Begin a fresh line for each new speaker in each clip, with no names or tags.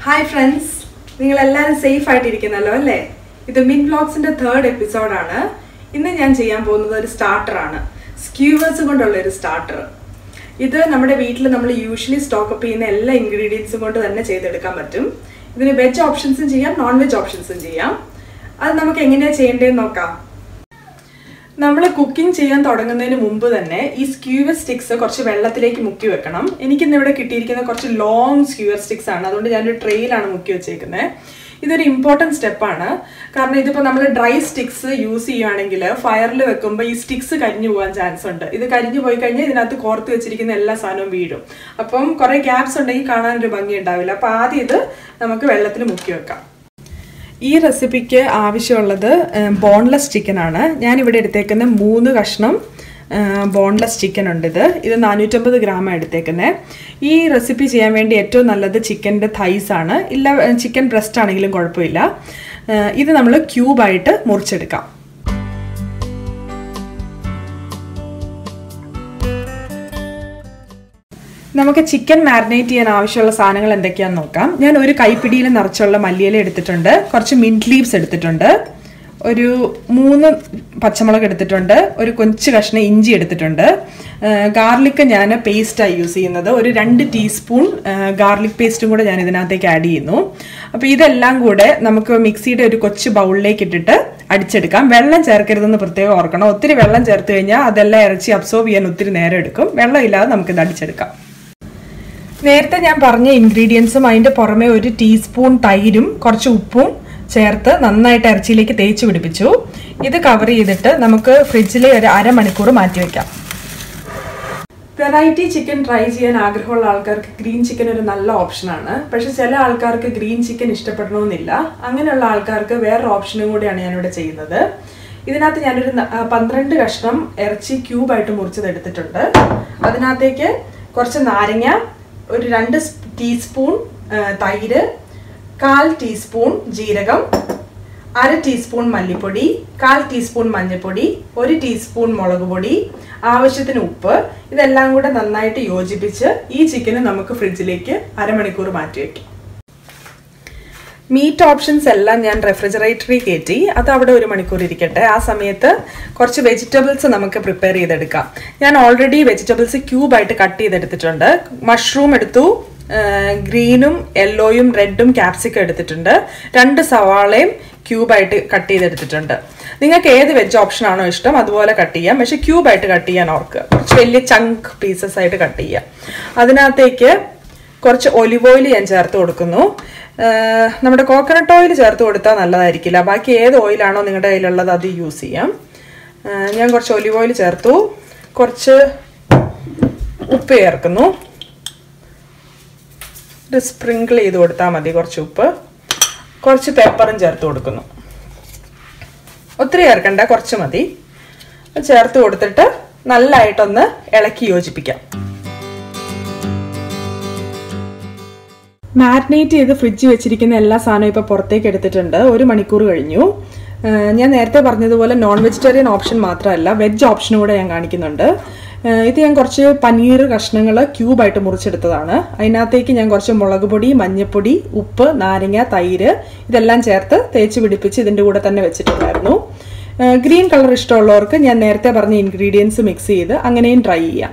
Hi friends, നിങ്ങൾ എല്ലാവരും safe ആയിട്ട് ഇരിക്കുന്നല്ലോ അല്ലേ? ഇത് മിൻ വ്ലോഗ്സിന്റെ 3rd എപ്പിസോഡാണ്. ഇന്ന് ഞാൻ ചെയ്യാൻ പോകുന്നത് ഒരു സ്റ്റാർട്ടർ ആണ്. സ്ക്യൂവേഴ്സ് കൊണ്ടുള്ള ഒരു സ്റ്റാർട്ടർ. ഇത് നമ്മുടെ വീട്ടിൽ നമ്മൾ യൂഷ്വലി സ്റ്റോക്ക് അപ്പ് ചെയ്യുന്ന എല്ലാ ഇൻഗ്രീഡിയൻസും കൊണ്ട് തന്നെ ചെയ്തെടുക്കാൻ പറ്റും. ഇതിന് വെജ് ഓപ്ഷൻസും ചെയ്യാം, നോൺ വെജ് ഓപ്ഷൻസും ചെയ്യാം. അത് നമുക്ക് എങ്ങനെയാണ് ചെയ്യേണ്ടതെന്ന് നോക്കാം. നമ്മൾ കുക്കിംഗ് ചെയ്യാൻ തുടങ്ങുന്നതിന് മുമ്പ് തന്നെ ഈ സ്ക്യൂവർ സ്റ്റിക്സ് കുറച്ച് വെള്ളത്തിലേക്ക് മുക്കി വെക്കണം. എനിക്കിന്ന് ഇവിടെ കിട്ടിയിരിക്കുന്ന കുറച്ച് ലോങ് സ്ക്യൂവർ സ്റ്റിക്സ് ആണ്, അതുകൊണ്ട് ഞാനൊരു ട്രെയിലാണ് മുക്കി വെച്ചേക്കുന്നത്. ഇതൊരു ഇമ്പോർട്ടൻറ്റ് സ്റ്റെപ്പാണ്. കാരണം ഇതിപ്പോൾ നമ്മൾ ഡ്രൈ സ്റ്റിക്സ് യൂസ് ചെയ്യുകയാണെങ്കിൽ ഫയറിൽ വെക്കുമ്പോൾ ഈ സ്റ്റിക്സ് കരിഞ്ഞു പോകാൻ ചാൻസ് ഉണ്ട്. ഇത് കരിഞ്ഞു പോയി കഴിഞ്ഞാൽ ഇതിനകത്ത് കോർത്ത് വെച്ചിരിക്കുന്ന എല്ലാ സാധനവും വീഴും. അപ്പം കുറേ ഗ്യാപ്സ് ഉണ്ടെങ്കിൽ കാണാനൊരു ഭംഗി ഉണ്ടാവില്ല. അപ്പോൾ ആദ്യം ഇത് നമുക്ക് വെള്ളത്തിൽ മുക്കി വെക്കാം. ഈ റെസിപ്പിക്ക് ആവശ്യമുള്ളത് ബോൺലെസ് ചിക്കൻ ആണ്. ഞാനിവിടെ എടുത്തേക്കുന്ന 3 കഷ്ണം ബോൺലെസ് ചിക്കൻ ഉണ്ട്. ഇത് 450 ഗ്രാമാണ് എടുത്തേക്കുന്നത്. ഈ റെസിപ്പി ചെയ്യാൻ വേണ്ടി ഏറ്റവും നല്ലത് ചിക്കൻ്റെ തൈസ് ആണ്. ഇല്ല ചിക്കൻ ബ്രസ്റ്റ് ആണെങ്കിലും കുഴപ്പമില്ല. ഇത് നമ്മൾ ക്യൂബായിട്ട് മുറിച്ചെടുക്കാം. നമുക്ക് ചിക്കൻ മാരിനേറ്റ് ചെയ്യാൻ ആവശ്യമുള്ള സാധനങ്ങൾ എന്തൊക്കെയാണെന്ന് നോക്കാം. ഞാൻ ഒരു കൈപ്പിടിയിൽ നിറച്ചുള്ള മല്ലിയില എടുത്തിട്ടുണ്ട്, കുറച്ച് മിൻറ്റ് ലീവ്സ് എടുത്തിട്ടുണ്ട്, ഒരു 3 പച്ചമുളക് എടുത്തിട്ടുണ്ട്, ഒരു കൊച്ചു കഷ്ണം ഇഞ്ചി എടുത്തിട്ടുണ്ട്. ഗാർലിക്ക് ഞാൻ പേസ്റ്റായി യൂസ് ചെയ്യുന്നത്. ഒരു 2 ടീസ്പൂൺ ഗാർലിക് പേസ്റ്റും കൂടെ ഞാൻ ഇതിനകത്തേക്ക് ആഡ് ചെയ്യുന്നു. അപ്പോൾ ഇതെല്ലാം കൂടെ നമുക്ക് മിക്സിയുടെ ഒരു കൊച്ചു ബൗളിലേക്ക് ഇട്ടിട്ട് അടിച്ചെടുക്കാം. വെള്ളം ചേർക്കരുതെന്ന് പ്രത്യേകം ഓർക്കണം. ഒത്തിരി വെള്ളം ചേർത്ത് കഴിഞ്ഞാൽ അതെല്ലാം ഇറച്ചി അബ്സോർബ് ചെയ്യാൻ ഒത്തിരി നേരം എടുക്കും. വെള്ളം ഇല്ലാതെ നമുക്കിത് അടിച്ചെടുക്കാം. നേരത്തെ ഞാൻ പറഞ്ഞ ഇൻഗ്രീഡിയൻസും അതിൻ്റെ പുറമെ ഒരു ടീസ്പൂൺ തൈരും കുറച്ച് ഉപ്പും ചേർത്ത് നന്നായിട്ട് ഇറച്ചിയിലേക്ക് തേച്ച് പിടിപ്പിച്ചു. ഇത് കവർ ചെയ്തിട്ട് നമുക്ക് ഫ്രിഡ്ജിൽ ഒരു അരമണിക്കൂർ മാറ്റി വയ്ക്കാം. വെറൈറ്റി ചിക്കൻ ട്രൈ ചെയ്യാൻ ആഗ്രഹമുള്ള ആൾക്കാർക്ക് ഗ്രീൻ ചിക്കൻ ഒരു നല്ല ഓപ്ഷനാണ്. പക്ഷെ ചില ആൾക്കാർക്ക് ഗ്രീൻ ചിക്കൻ ഇഷ്ടപ്പെടണമെന്നില്ല. അങ്ങനെയുള്ള ആൾക്കാർക്ക് വേറൊരു ഓപ്ഷനും കൂടിയാണ് ഞാനിവിടെ ചെയ്യുന്നത്. ഇതിനകത്ത് ഞാനൊരു 12 കഷ്ണം ഇറച്ചി ക്യൂബായിട്ട് മുറിച്ചത് എടുത്തിട്ടുണ്ട്. അതിനകത്തേക്ക് കുറച്ച് നാരങ്ങ, ഒരു 2 ടീസ്പൂൺ തൈര്, 1/4 ടീസ്പൂൺ ജീരകം, 1/2 ടീസ്പൂൺ മല്ലിപ്പൊടി, 1/4 ടീസ്പൂൺ മഞ്ഞൾപ്പൊടി, 1 ടീസ്പൂൺ മുളക് പൊടി, ആവശ്യത്തിന് ഉപ്പ്, ഇതെല്ലാം കൂടെ നന്നായിട്ട് യോജിപ്പിച്ച് ഈ ചിക്കന് നമുക്ക് ഫ്രിഡ്ജിലേക്ക് അരമണിക്കൂർ മാറ്റി വയ്ക്കാം. മീറ്റ് ഓപ്ഷൻസ് എല്ലാം ഞാൻ റെഫ്രിജറേറ്ററിൽ കയറ്റി, അത് അവിടെ 1 മണിക്കൂർ ഇരിക്കട്ടെ. ആ സമയത്ത് കുറച്ച് വെജിറ്റബിൾസ് നമുക്ക് പ്രിപ്പയർ ചെയ്തെടുക്കാം. ഞാൻ ഓൾറെഡി വെജിറ്റബിൾസ് ക്യൂബായിട്ട് കട്ട് ചെയ്തെടുത്തിട്ടുണ്ട്. മഷ്റൂം എടുത്തു, ഗ്രീനും യെല്ലോയും റെഡും ക്യാപ്സിക്കം എടുത്തിട്ടുണ്ട്, 2 സവാളയും ക്യൂബായിട്ട് കട്ട് ചെയ്തെടുത്തിട്ടുണ്ട്. നിങ്ങൾക്ക് ഏത് വെജ് ഓപ്ഷൻ ആണോ ഇഷ്ടം അതുപോലെ കട്ട് ചെയ്യാം. പക്ഷെ ക്യൂബായിട്ട് കട്ട് ചെയ്യാൻ ഓർക്കുക. കുറച്ച് വലിയ ചങ്ക് പീസസ് ആയിട്ട് കട്ട് ചെയ്യാം. അതിനകത്തേക്ക് കുറച്ച് ഒലിവ് ഓയിൽ ഞാൻ ചേർത്ത് കൊടുക്കുന്നു. നമ്മുടെ കോക്കനട്ട് ഓയിൽ ചേർത്ത് കൊടുത്താൽ നല്ലതായിരിക്കില്ല. ബാക്കി ഏത് ഓയിലാണോ നിങ്ങളുടെ കയ്യിലുള്ളത് അത് യൂസ് ചെയ്യാം. ഞാൻ കുറച്ച് ഒലിവ് ഓയിൽ ചേർത്തു, കുറച്ച് ഉപ്പ് ചേർക്കുന്നു. ഇത് സ്പ്രിങ്കിൾ ചെയ്ത് കൊടുത്താൽ മതി. കുറച്ച് ഉപ്പ്, കുറച്ച് പെപ്പറും ചേർത്ത് കൊടുക്കുന്നു. ഒത്തിരി ചേർക്കണ്ട, കുറച്ച് മതി. ചേർത്ത് കൊടുത്തിട്ട് നല്ലതായിട്ടൊന്ന് ഇളക്കി യോജിപ്പിക്കാം. മാരിനേറ്റ് ചെയ്ത് ഫ്രിഡ്ജിൽ വെച്ചിരിക്കുന്ന എല്ലാ സാധനവും ഇപ്പോൾ പുറത്തേക്ക് എടുത്തിട്ടുണ്ട്. 1 മണിക്കൂർ കഴിഞ്ഞു. ഞാൻ നേരത്തെ പറഞ്ഞതുപോലെ നോൺ വെജിറ്റേറിയൻ ഓപ്ഷൻ മാത്രമല്ല വെജ് ഓപ്ഷനും കൂടെ ഞാൻ കാണിക്കുന്നുണ്ട്. ഇത് ഞാൻ കുറച്ച് പനീർ കഷ്ണങ്ങൾ ക്യൂബായിട്ട് മുറിച്ചെടുത്തതാണ്. അതിനകത്തേക്ക് ഞാൻ കുറച്ച് മുളക് പൊടി, മഞ്ഞൾപ്പൊടി, ഉപ്പ്, നാരങ്ങ, തൈര് ഇതെല്ലാം ചേർത്ത് തേച്ച് പിടിപ്പിച്ച് ഇതിൻ്റെ കൂടെ തന്നെ വെച്ചിട്ടുണ്ടായിരുന്നു. ഗ്രീൻ കളർ ഇഷ്ടമുള്ളവർക്ക് ഞാൻ നേരത്തെ പറഞ്ഞ ഇൻഗ്രീഡിയൻസ് മിക്സ് ചെയ്ത് അങ്ങനെയും ട്രൈ ചെയ്യാം.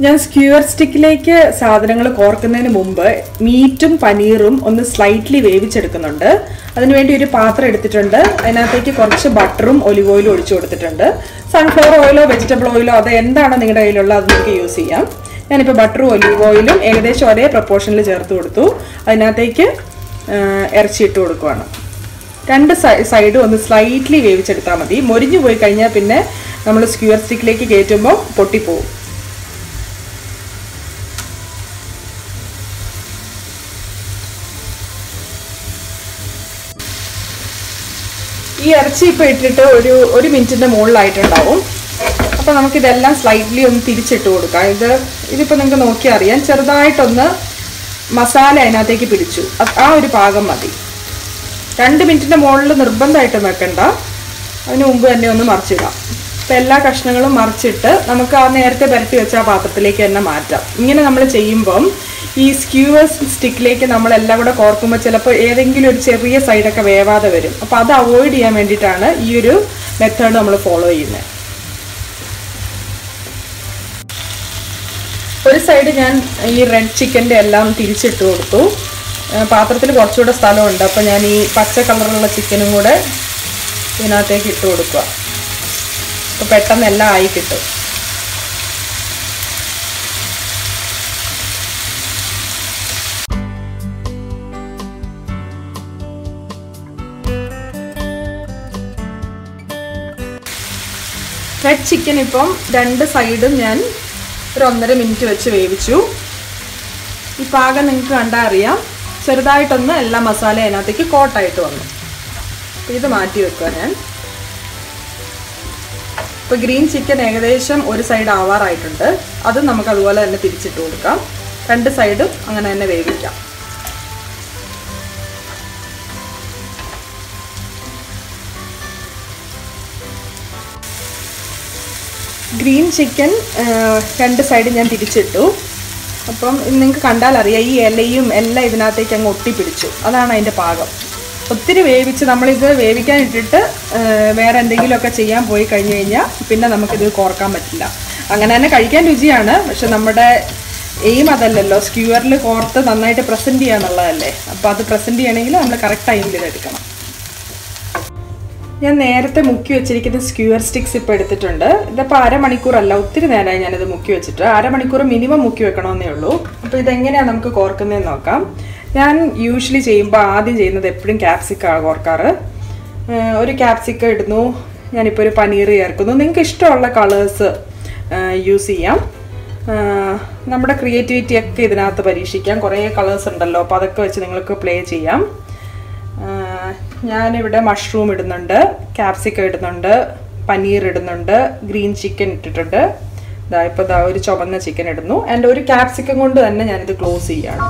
ഞാൻ സ്ക്യൂവർ സ്റ്റിക്കിലേക്ക് സാധനങ്ങൾ കോർക്കുന്നതിന് മുമ്പ് മീറ്റും പനീറും ഒന്ന് സ്ലൈറ്റ്ലി വേവിച്ചെടുക്കുന്നുണ്ട്. അതിനുവേണ്ടി ഒരു പാത്രം എടുത്തിട്ടുണ്ട്. അതിനകത്തേക്ക് കുറച്ച് ബട്ടറും ഒലിവ് ഓയിലും ഒഴിച്ചു കൊടുത്തിട്ടുണ്ട്. സൺഫ്ലവർ ഓയിലോ വെജിറ്റബിൾ ഓയിലോ അത് എന്താണോ നിങ്ങളുടെ കയ്യിലുള്ള അത് നിങ്ങൾക്ക് യൂസ് ചെയ്യാം. ഞാനിപ്പോൾ ബട്ടറും ഒലിവ് ഓയിലും ഏകദേശം ഒരേ പ്രപ്പോർഷനിൽ ചേർത്ത് കൊടുത്തു. അതിനകത്തേക്ക് ഇറച്ചി ഇട്ട് കൊടുക്കുകയാണ്. 2 സൈഡും ഒന്ന് സ്ലൈറ്റ്ലി വേവിച്ചെടുത്താൽ മതി. മൊരിഞ്ഞു പോയി കഴിഞ്ഞാൽ പിന്നെ നമ്മൾ സ്ക്യൂവർ സ്റ്റിക്കിലേക്ക് കയറ്റുമ്പോൾ പൊട്ടിപ്പോവും. ഈ ഇറച്ചി ഇപ്പോൾ ഇട്ടിട്ട് ഒരു മിനിറ്റിൻ്റെ മുകളിലായിട്ടുണ്ടാവും. അപ്പോൾ നമുക്കിതെല്ലാം സ്ലൈറ്റ്ലി ഒന്ന് തിരിച്ചിട്ട് കൊടുക്കാം. ഇതിപ്പോൾ നിങ്ങൾക്ക് നോക്കിയാൽ അറിയാം, ചെറുതായിട്ടൊന്ന് മസാല അതിനകത്തേക്ക് പിടിച്ചു. ആ ഒരു പാകം മതി. 2 മിനിറ്റിൻ്റെ മുകളിൽ നിർബന്ധമായിട്ടും വെക്കണ്ട. അതിന് മുമ്പ് തന്നെ ഒന്ന് മറിച്ചിടാം. അപ്പോൾ എല്ലാ കഷ്ണങ്ങളും മറിച്ചിട്ട് നമുക്ക് ആ നേരത്തെ പുരട്ടി വെച്ച ആ പാത്രത്തിലേക്ക് തന്നെ മാറ്റാം. ഇങ്ങനെ നമ്മൾ ചെയ്യുമ്പം ഈ സ്ക്യൂവേഴ്സ് സ്റ്റിക്കിലേക്ക് നമ്മളെല്ലാം കൂടെ കോർക്കുമ്പോൾ ചിലപ്പോൾ ഏതെങ്കിലും ഒരു ചെറിയ സൈഡൊക്കെ വേവാതെ വരും. അപ്പോൾ അത് അവോയ്ഡ് ചെയ്യാൻ വേണ്ടിയിട്ടാണ് ഈ ഒരു മെത്തേഡ് നമ്മൾ ഫോളോ ചെയ്യുന്നത്. ഒരു സൈഡ് ഞാൻ ഈ റെഡ് ചിക്കൻ്റെ എല്ലാം തിരിച്ചിട്ട് കൊടുത്തു. പാത്രത്തിൽ കുറച്ചുകൂടെ സ്ഥലമുണ്ട്, അപ്പോൾ ഞാൻ ഈ പച്ച കളറിലുള്ള ചിക്കനും കൂടെ ഇതിനകത്തേക്ക് ഇട്ട് കൊടുക്കുക. അപ്പോൾ പെട്ടെന്ന് എല്ലാം ആയി കിട്ടും. റെഡ് ചിക്കൻ ഇപ്പം 2 സൈഡും ഞാൻ ഒരു 1.5 മിനിറ്റ് വെച്ച് വേവിച്ചു. ഈ പാകം നിങ്ങൾക്ക് കണ്ടാൽ അറിയാം, ചെറുതായിട്ടൊന്ന് എല്ലാ മസാല അതിനകത്തേക്ക് കോട്ടായിട്ട് വന്നു. അപ്പോൾ ഇത് മാറ്റി വെക്കുക ഞാൻ. ഇപ്പോൾ ഗ്രീൻ ചിക്കൻ ഏകദേശം ഒരു സൈഡ് ആവാറായിട്ടുണ്ട്. അത് നമുക്ക് അതുപോലെ തന്നെ തിരിച്ചിട്ട് കൊടുക്കാം. 2 സൈഡും അങ്ങനെ തന്നെ വേവിക്കാം. ഗ്രീൻ ചിക്കൻ 2 സൈഡ് ഞാൻ തിരിച്ചിട്ടു. അപ്പം നിങ്ങൾക്ക് കണ്ടാൽ അറിയാം, ഈ ഇലയും എല്ലാം ഇതിനകത്തേക്ക് അങ്ങ് ഒട്ടിപ്പിടിച്ചു. അതാണ് അതിൻ്റെ പാകം. ഒത്തിരി വേവിച്ച് നമ്മളിത് വേവിക്കാൻ ഇട്ടിട്ട് വേറെ എന്തെങ്കിലുമൊക്കെ ചെയ്യാൻ പോയി കഴിഞ്ഞ് കഴിഞ്ഞാൽ പിന്നെ നമുക്കിത് കോർക്കാൻ പറ്റില്ല. അങ്ങനെ തന്നെ കഴിക്കാൻ രുചിയാണ്, പക്ഷെ നമ്മുടെ എയിം അതല്ലല്ലോ. സ്ക്യൂവറിൽ കോർത്ത് നന്നായിട്ട് പ്രസൻറ്റ് ചെയ്യാന്നുള്ളതല്ലേ. അപ്പോൾ അത് പ്രസൻറ്റ് ചെയ്യണമെങ്കിൽ നമ്മൾ കറക്റ്റ് ടൈമിൽ ഇത് എടുക്കണം. ഞാൻ നേരത്തെ മുക്കി വെച്ചിരിക്കുന്ന സ്ക്യൂവർ സ്റ്റിക്സ് ഇപ്പോൾ എടുത്തിട്ടുണ്ട്. ഇതിപ്പോൾ അരമണിക്കൂറല്ല, ഒത്തിരി നേരമായി ഞാനിത് മുക്കി വെച്ചിട്ട്. അരമണിക്കൂർ മിനിമം മുക്കി വെക്കണമെന്നേ ഉള്ളൂ. അപ്പോൾ ഇതെങ്ങനെയാണ് നമുക്ക് കോർക്കുന്നതെന്ന് നോക്കാം. ഞാൻ യൂഷ്വലി ചെയ്യുമ്പോൾ ആദ്യം ചെയ്യുന്നത് എപ്പോഴും ക്യാപ്സിക്കാണ് കോർക്കാറ്. ഒരു ക്യാപ്സിക്കം ഇടുന്നു, ഞാനിപ്പോൾ ഒരു പനീർ ചേർക്കുന്നു. നിങ്ങൾക്ക് ഇഷ്ടമുള്ള കളേഴ്സ് യൂസ് ചെയ്യാം. നമ്മുടെ ക്രിയേറ്റിവിറ്റി ഒക്കെ ഇതിനകത്ത് പരീക്ഷിക്കാം. കുറേ കളേഴ്സ് ഉണ്ടല്ലോ, അപ്പോൾ അതൊക്കെ വെച്ച് നിങ്ങൾക്ക് പ്ലേ ചെയ്യാം. ഞാനിവിടെ മഷ്റൂം ഇടുന്നുണ്ട്, ക്യാപ്സിക്കം ഇടുന്നുണ്ട്, പനീർ ഇടുന്നുണ്ട്, ഗ്രീൻ ചിക്കൻ ഇട്ടിട്ടുണ്ട്. ഇപ്പോൾ ഒരു ചുവന്ന ചിക്കൻ ഇടുന്നു. ആൻഡ് ഒരു ക്യാപ്സിക്കം കൊണ്ട് തന്നെ ഞാനിത് ക്ലോസ് ചെയ്യാണ്.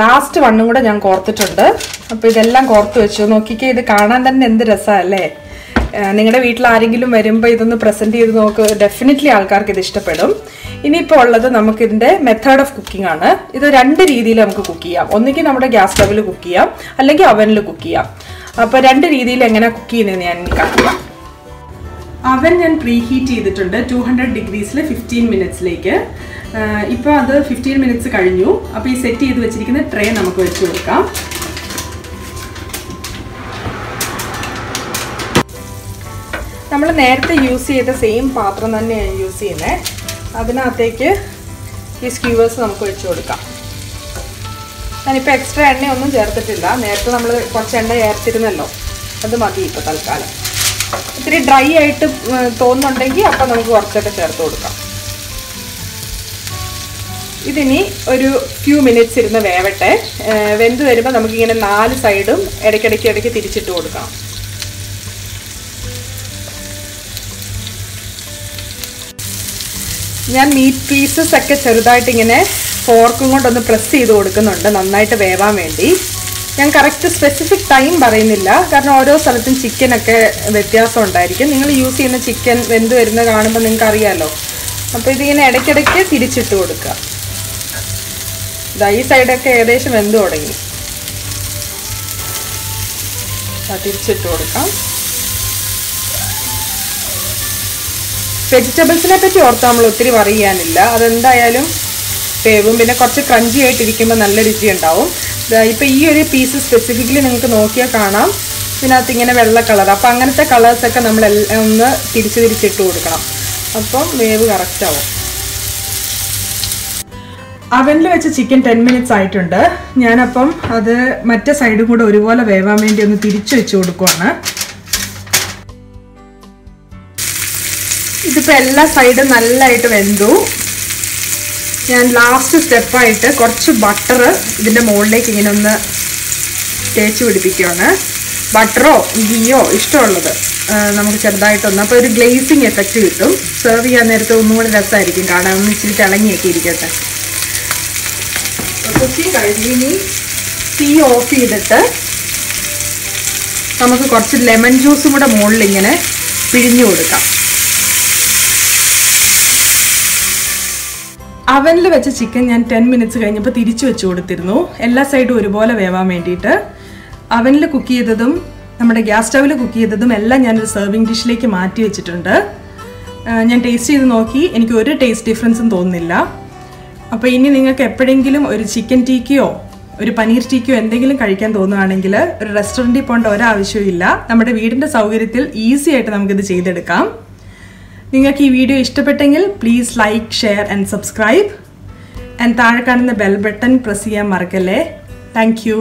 ലാസ്റ്റ് വണ്ണും കൂടെ ഞാൻ കോർത്തിട്ടുണ്ട്. അപ്പോൾ ഇതെല്ലാം കോർത്ത് വെച്ചു. നോക്കിക്കേ, ഇത് കാണാൻ തന്നെ എന്ത് രസമല്ലേ. നിങ്ങളുടെ വീട്ടിൽ ആരെങ്കിലും വരുമ്പോൾ ഇതൊന്ന് പ്രസൻറ്റ് ചെയ്ത് നോക്ക്. ഡെഫിനറ്റ്ലി ആൾക്കാർക്ക് ഇത് ഇഷ്ടപ്പെടും. ഇനിയിപ്പോൾ ഉള്ളത് നമുക്കിതിൻ്റെ മെത്തേഡ് ഓഫ് കുക്കിംഗ് ആണ്. ഇത് 2 രീതിയിൽ നമുക്ക് കുക്ക് ചെയ്യാം. ഒന്നുകിൽ നമ്മുടെ ഗ്യാസ് സ്റ്റവിൽ കുക്ക് ചെയ്യാം, അല്ലെങ്കിൽ അവനിൽ കുക്ക് ചെയ്യാം. അപ്പോൾ 2 രീതിയിൽ എങ്ങനെ കുക്ക് ചെയ്യുന്നതെന്ന് ഞാൻ കാണിക്കാം. അവൻ ഞാൻ പ്രീ ഹീറ്റ് ചെയ്തിട്ടുണ്ട് 200 ഡിഗ്രീസിൽ 15 മിനിറ്റ്സിലേക്ക്. ഇപ്പോൾ അത് 15 മിനിറ്റ്സ് കഴിഞ്ഞു. അപ്പോൾ ഈ സെറ്റ് ചെയ്ത് വെച്ചിരിക്കുന്ന ട്രേ നമുക്ക് വെച്ച് കൊടുക്കാം. നമ്മൾ നേരത്തെ യൂസ് ചെയ്ത സെയിം പാത്രം തന്നെയാണ് യൂസ് ചെയ്യുന്നത്. അതിനകത്തേക്ക് ഈ സ്ക്യൂവേഴ്സ് നമുക്ക് വെച്ച് കൊടുക്കാം. ഞാനിപ്പോൾ എക്സ്ട്രാ എണ്ണയൊന്നും ചേർത്തിട്ടില്ല. നേരത്തെ നമ്മൾ കുറച്ച് എണ്ണ ചേർത്തിരുന്നല്ലോ, അത് മതി ഇപ്പോൾ തൽക്കാലം. ഇത്തിരി ഡ്രൈ ആയിട്ട് തോന്നുന്നുണ്ടെങ്കിൽ അപ്പോൾ നമുക്ക് കുറച്ചൊക്കെ ചേർത്ത് കൊടുക്കാം. ഇതിനി ഒരു ഫ്യൂ മിനിറ്റ്സ് ഇരുന്ന് വേവട്ടെ. വെന്ത് വരുമ്പോൾ നമുക്കിങ്ങനെ 4 സൈഡും ഇടയ്ക്കിടയ്ക്ക് തിരിച്ചിട്ട് കൊടുക്കാം. ഞാൻ മീറ്റ് പീസസ് ഒക്കെ ചെറുതായിട്ട് ഇങ്ങനെ ഫോർക്കും കൊണ്ടൊന്ന് പ്രസ് ചെയ്ത് കൊടുക്കുന്നുണ്ട്, നന്നായിട്ട് വേവാൻ വേണ്ടി. ഞാൻ കറക്റ്റ് സ്പെസിഫിക് ടൈം പറയുന്നില്ല, കാരണം ഓരോ സ്ഥലത്തും ചിക്കനൊക്കെ വ്യത്യാസം ഉണ്ടായിരിക്കും. നിങ്ങൾ യൂസ് ചെയ്യുന്ന ചിക്കൻ വെന്ത് വരുന്നത് കാണുമ്പോൾ നിങ്ങൾക്ക് അറിയാമല്ലോ. അപ്പോൾ ഇതിങ്ങനെ ഇടയ്ക്കിടയ്ക്ക് തിരിച്ചിട്ട് കൊടുക്കുക. ഈ സൈഡൊക്കെ ഏകദേശം വെന്ത് തുടങ്ങി. തിരിച്ചിട്ട് കൊടുക്കാം. വെജിറ്റബിൾസിനെ പറ്റി ഓർത്ത് നമ്മൾ ഒത്തിരി വറി ചെയ്യാനില്ല. അതെന്തായാലും വേവും. പിന്നെ കുറച്ച് ക്രഞ്ചി ആയിട്ടിരിക്കുമ്പോൾ നല്ല രുചി ഉണ്ടാവും. ഇപ്പോൾ ഈ ഒരു പീസ് സ്പെസിഫിക്കലി നിങ്ങൾക്ക് നോക്കിയാൽ കാണാം, ഇതിനകത്ത് ഇങ്ങനെ വെള്ള കളർ. അപ്പോൾ അങ്ങനത്തെ കളേഴ്സൊക്കെ നമ്മൾ ഒന്ന് തിരിച്ചിട്ട് കൊടുക്കണം. അപ്പം വേവ് കറക്റ്റാവും. അവനിൽ വെച്ച് ചിക്കൻ 10 മിനിറ്റ്സ് ആയിട്ടുണ്ട്. ഞാനപ്പം അത് മറ്റേ സൈഡും കൂടെ ഒരുപോലെ വേവാൻ വേണ്ടി ഒന്ന് തിരിച്ചു വെച്ച് കൊടുക്കുവാണ്. ഇതിപ്പോൾ എല്ലാ സൈഡും നല്ലതായിട്ട് വെന്തു. ഞാൻ ലാസ്റ്റ് സ്റ്റെപ്പായിട്ട് കുറച്ച് ബട്ടർ ഇതിൻ്റെ മുകളിലേക്ക് ഇങ്ങനെ ഒന്ന് തേച്ച് പിടിപ്പിക്കുകയാണ്. ബട്ടറോ ഗീയോ ഇഷ്ടമുള്ളത് നമുക്ക് ചെറുതായിട്ടൊന്ന്, അപ്പോൾ ഒരു ഗ്ലേസിങ് എഫക്റ്റ് കിട്ടും. സെർവ് ചെയ്യാൻ നേരത്തെ ഒന്നും കൂടി രസമായിരിക്കും കാണാൻ. ഒന്ന് ഇച്ചിരി തിളങ്ങിയൊക്കെ ഇരിക്കട്ടെ. കുക്കി കഴിഞ്ഞ് ഇനി തീ ഓഫ് ചെയ്തിട്ട് നമുക്ക് കുറച്ച് ലെമൺ ജ്യൂസും കൂടെ മുകളിൽ ഇങ്ങനെ പിഴിഞ്ഞു കൊടുക്കാം. അവനിൽ വെച്ച ചിക്കൻ ഞാൻ 10 മിനിറ്റ്സ് കഴിഞ്ഞപ്പോൾ തിരിച്ചു വെച്ച് കൊടുത്തിരുന്നു, എല്ലാ സൈഡും ഒരുപോലെ വേവാൻ വേണ്ടിയിട്ട്. അവനിൽ കുക്ക് ചെയ്തതും നമ്മുടെ ഗ്യാസ് സ്റ്റവിൽ കുക്ക് ചെയ്തതും എല്ലാം ഞാനൊരു സെർവിങ് ഡിഷിലേക്ക് മാറ്റി വെച്ചിട്ടുണ്ട്. ഞാൻ ടേസ്റ്റ് ചെയ്ത് നോക്കി, എനിക്ക് ഒരു ടേസ്റ്റ് ഡിഫറൻസും തോന്നുന്നില്ല. അപ്പോൾ ഇനി നിങ്ങൾക്ക് എപ്പോഴെങ്കിലും ഒരു ചിക്കൻ ടീക്കയോ ഒരു പനീർ ടീക്കയോ എന്തെങ്കിലും കഴിക്കാൻ തോന്നുകയാണെങ്കിൽ ഒരു റെസ്റ്റോറൻറ്റിൽ പോകേണ്ട ഒരാവശ്യമില്ല. നമ്മുടെ വീടിൻ്റെ സൗകര്യത്തിൽ ഈസി ആയിട്ട് നമുക്കിത് ചെയ്തെടുക്കാം. നിങ്ങൾക്ക് ഈ വീഡിയോ ഇഷ്ടപ്പെട്ടെങ്കിൽ please like, share and subscribe. താഴെ കാണുന്ന ബെൽ ബട്ടൺ പ്രസ് ചെയ്യാൻ മറക്കല്ലേ. Thank you.